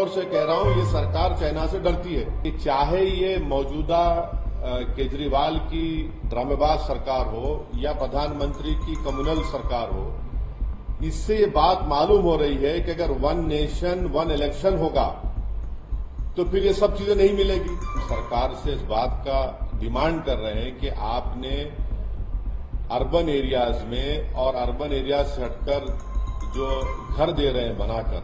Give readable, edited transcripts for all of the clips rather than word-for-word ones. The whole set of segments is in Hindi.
तौर से कह रहा हूं, ये सरकार चाइना से डरती है कि चाहे ये मौजूदा केजरीवाल की ड्रामेबाज सरकार हो या प्रधानमंत्री की कम्युनल सरकार हो, इससे ये बात मालूम हो रही है कि अगर वन नेशन वन इलेक्शन होगा तो फिर ये सब चीजें नहीं मिलेगी। सरकार से इस बात का डिमांड कर रहे हैं कि आपने अर्बन एरियाज में और अर्बन एरियाज से हटकर जो घर दे रहे हैं बनाकर,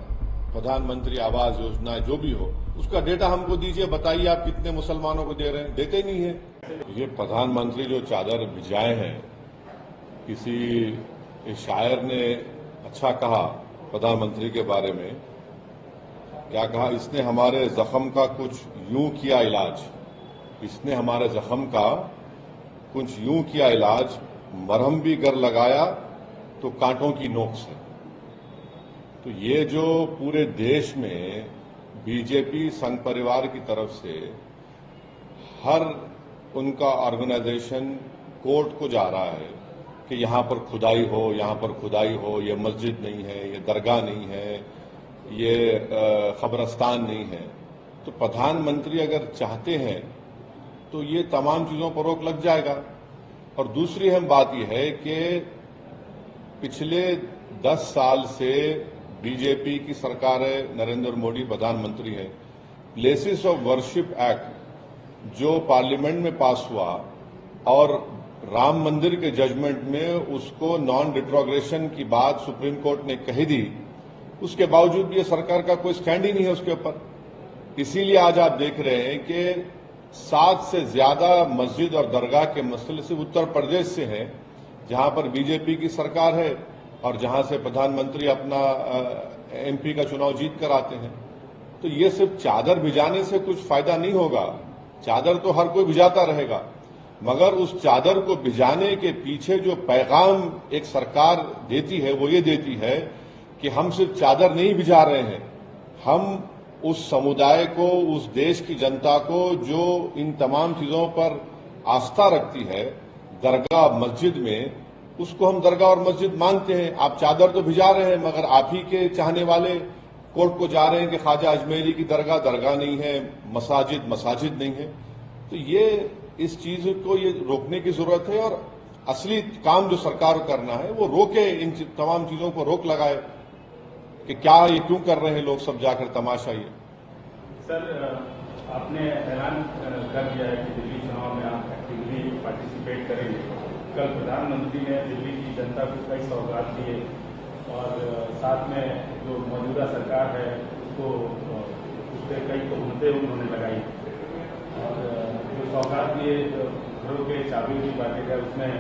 प्रधानमंत्री आवास योजना जो भी हो, उसका डेटा हमको दीजिए, बताइए आप कितने मुसलमानों को दे रहे हैं। देते नहीं है। ये प्रधानमंत्री जो चादर भिजाए हैं, किसी शायर ने अच्छा कहा प्रधानमंत्री के बारे में, क्या कहा, इसने हमारे जख्म का कुछ यूं किया इलाज, इसने हमारे जख्म का कुछ यूं किया इलाज, मरहम भी गर लगाया तो कांटों की नोक से। तो ये जो पूरे देश में बीजेपी संघ परिवार की तरफ से हर उनका ऑर्गेनाइजेशन कोर्ट को जा रहा है कि यहां पर खुदाई हो, यहां पर खुदाई हो, ये मस्जिद नहीं है, ये दरगाह नहीं है, ये कब्रस्तान नहीं है। तो प्रधानमंत्री अगर चाहते हैं तो ये तमाम चीजों पर रोक लग जाएगा। और दूसरी अहम बात यह है कि पिछले 10 साल से बीजेपी की सरकार है, नरेंद्र मोदी प्रधानमंत्री हैं, प्लेसेस ऑफ वर्शिप एक्ट जो पार्लियामेंट में पास हुआ और राम मंदिर के जजमेंट में उसको नॉन रिट्रोग्रेशन की बात सुप्रीम कोर्ट ने कही दी, उसके बावजूद भी ये सरकार का कोई स्टैंड ही नहीं है उसके ऊपर। इसीलिए आज आप देख रहे हैं कि 7 से ज्यादा मस्जिद और दरगाह के मसले सिर्फ उत्तर प्रदेश से हैं, जहां पर बीजेपी की सरकार है और जहां से प्रधानमंत्री अपना एमपी का चुनाव जीत कर आते हैं। तो ये सिर्फ चादर भिजाने से कुछ फायदा नहीं होगा। चादर तो हर कोई भिजाता रहेगा, मगर उस चादर को भिजाने के पीछे जो पैगाम एक सरकार देती है वो ये देती है कि हम सिर्फ चादर नहीं भिजा रहे हैं, हम उस समुदाय को, उस देश की जनता को जो इन तमाम चीजों पर आस्था रखती है, दरगाह मस्जिद में, उसको हम दरगाह और मस्जिद मानते हैं। आप चादर तो भिजा रहे हैं, मगर आप ही के चाहने वाले कोर्ट को जा रहे हैं कि ख्वाजा अजमेरी की दरगाह दरगाह नहीं है, मसाजिद मसाजिद नहीं है। तो ये इस चीज को ये रोकने की जरूरत है और असली काम जो सरकार को करना है वो रोके, इन तमाम चीजों को रोक लगाए कि क्या ये क्यों कर रहे हैं लोग सब जाकर तमाशा। ये सर, आपने ऐलान कर दिया है कि दिल्ली चुनाव में आप एक्टिवली पार्टिसिपेट करेंगे। कल प्रधानमंत्री ने दिल्ली की जनता को कई सौगात दिए और साथ में जो मौजूदा सरकार है उसको उस पर कई तोहमतें उन्होंने लगाई और जो सौगात दिए, घरों के चाबी भी बांटे गए, उसमें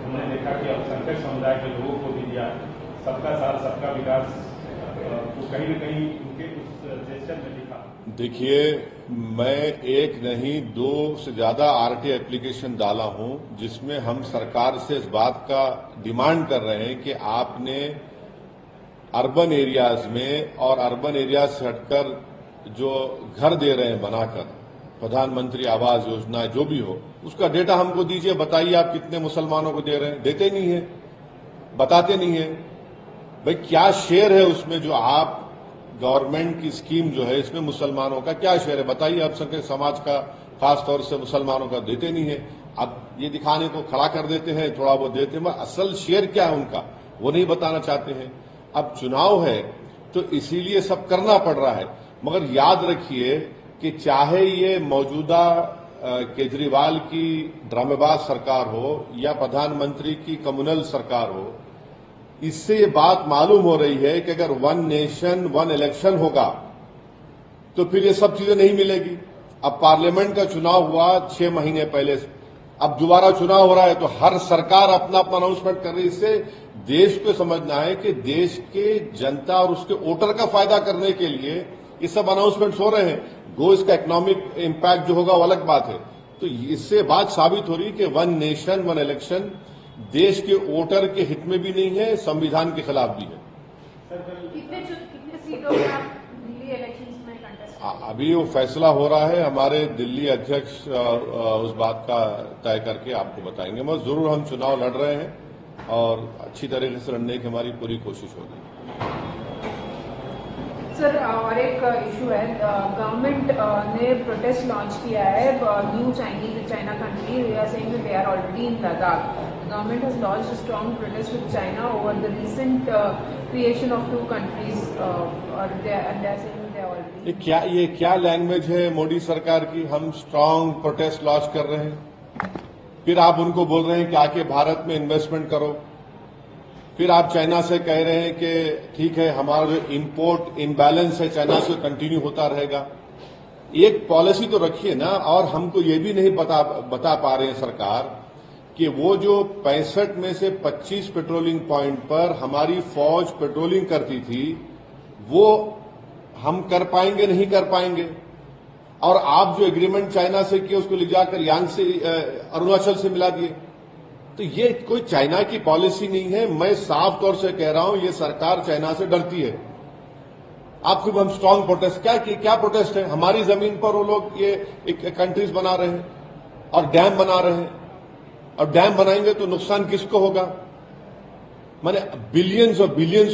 हमने देखा कि अल्पसंख्यक समुदाय के लोगों को भी दिया। सबका साथ सबका विकास तो कहीं न कहीं उनके उस जेस्चर में दिखा। देखिए, मैं एक नहीं 2 से ज्यादा आरटीआई एप्लीकेशन डाला हूं जिसमें हम सरकार से इस बात का डिमांड कर रहे हैं कि आपने अर्बन एरियाज में और अर्बन एरियाज से हटकर जो घर दे रहे हैं बनाकर, प्रधानमंत्री आवास योजना जो भी हो, उसका डेटा हमको दीजिए, बताइए आप कितने मुसलमानों को दे रहे हैं। देते नहीं है, बताते नहीं है। भाई क्या शेयर है उसमें जो आप गवर्नमेंट की स्कीम जो है इसमें मुसलमानों का क्या शेयर है बताइए। अल्पसंख्यक समाज का, खासतौर से मुसलमानों का देते नहीं है। अब ये दिखाने को खड़ा कर देते हैं, थोड़ा बहुत देते हैं, असल शेयर क्या है उनका वो नहीं बताना चाहते हैं। अब चुनाव है तो इसीलिए सब करना पड़ रहा है, मगर याद रखिए कि चाहे ये मौजूदा केजरीवाल की ड्रामेबाज सरकार हो या प्रधानमंत्री की कम्युनल सरकार हो, इससे ये बात मालूम हो रही है कि अगर वन नेशन वन इलेक्शन होगा तो फिर ये सब चीजें नहीं मिलेगी। अब पार्लियामेंट का चुनाव हुआ 6 महीने पहले, अब दोबारा चुनाव हो रहा है तो हर सरकार अपना अपना अनाउंसमेंट कर रही है। इससे देश को समझना है कि देश के जनता और उसके वोटर का फायदा करने के लिए ये सब अनाउंसमेंट्स हो रहे हैं। गो इसका इकोनॉमिक इम्पैक्ट जो होगा वो अलग बात है। तो इससे बात साबित हो रही है कि वन नेशन वन इलेक्शन देश के वोटर के हित में भी नहीं है, संविधान के खिलाफ भी है। कितने सीटों में आप दिल्ली इलेक्शंस में कंटेस्ट? अभी वो फैसला हो रहा है, हमारे दिल्ली अध्यक्ष उस बात का तय करके आपको बताएंगे। मगर जरूर हम चुनाव लड़ रहे हैं और अच्छी तरीके से लड़ने की हमारी पूरी कोशिश होगी। सर और एक इशू है, गवर्नमेंट ने प्रोटेस्ट लॉन्च किया है, new China country, we are saying that they are already in Ladakh. Government has launched a strong protest with China over the recent creation of two countries, or they are saying they are already. ये क्या लैंग्वेज है मोदी सरकार की? हम स्ट्रांग प्रोटेस्ट लॉन्च कर रहे हैं, फिर आप उनको बोल रहे हैं कि आके भारत में इन्वेस्टमेंट करो, फिर आप चाइना से कह रहे हैं कि ठीक है हमारा जो इंपोर्ट इम्बैलेंस है चाइना से कंटिन्यू होता रहेगा. एक पॉलिसी तो रखिए ना. और हमको ये भी नहीं बता पा रहे हैं सरकार कि वो जो 65 में से 25 पेट्रोलिंग पॉइंट पर हमारी फौज पेट्रोलिंग करती थी, वो हम कर पाएंगे नहीं कर पाएंगे. और आप जो एग्रीमेंट चाइना से किए उसको ले जाकर यांगसे अरुणाचल से मिला दिए. तो ये कोई चाइना की पॉलिसी नहीं है. मैं साफ तौर से कह रहा हूं ये सरकार चाइना से डरती है. आप फिर हम स्ट्रांग प्रोटेस्ट क्या प्रोटेस्ट है? हमारी जमीन पर वो लोग ये एक कंट्रीज बना रहे हैं और डैम बना रहे हैं. और डैम बनाएंगे तो नुकसान किसको होगा? माने बिलियंस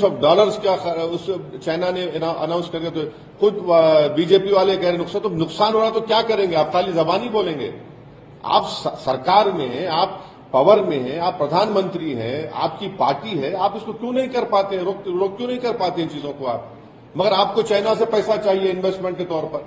ऑफ डॉलर्स का उस चाइना ने अनाउंस करके, तो खुद बीजेपी वाले कह रहे नुकसान हो रहा तो क्या करेंगे? आप खाली जबानी बोलेंगे? आप सरकार में हैं, आप पावर में हैं, आप प्रधानमंत्री हैं, आपकी पार्टी है, आप इसको क्यों नहीं कर पाते हैं? रोक क्यों नहीं कर पाते इन चीजों को आप? मगर आपको चाइना से पैसा चाहिए इन्वेस्टमेंट के तौर पर.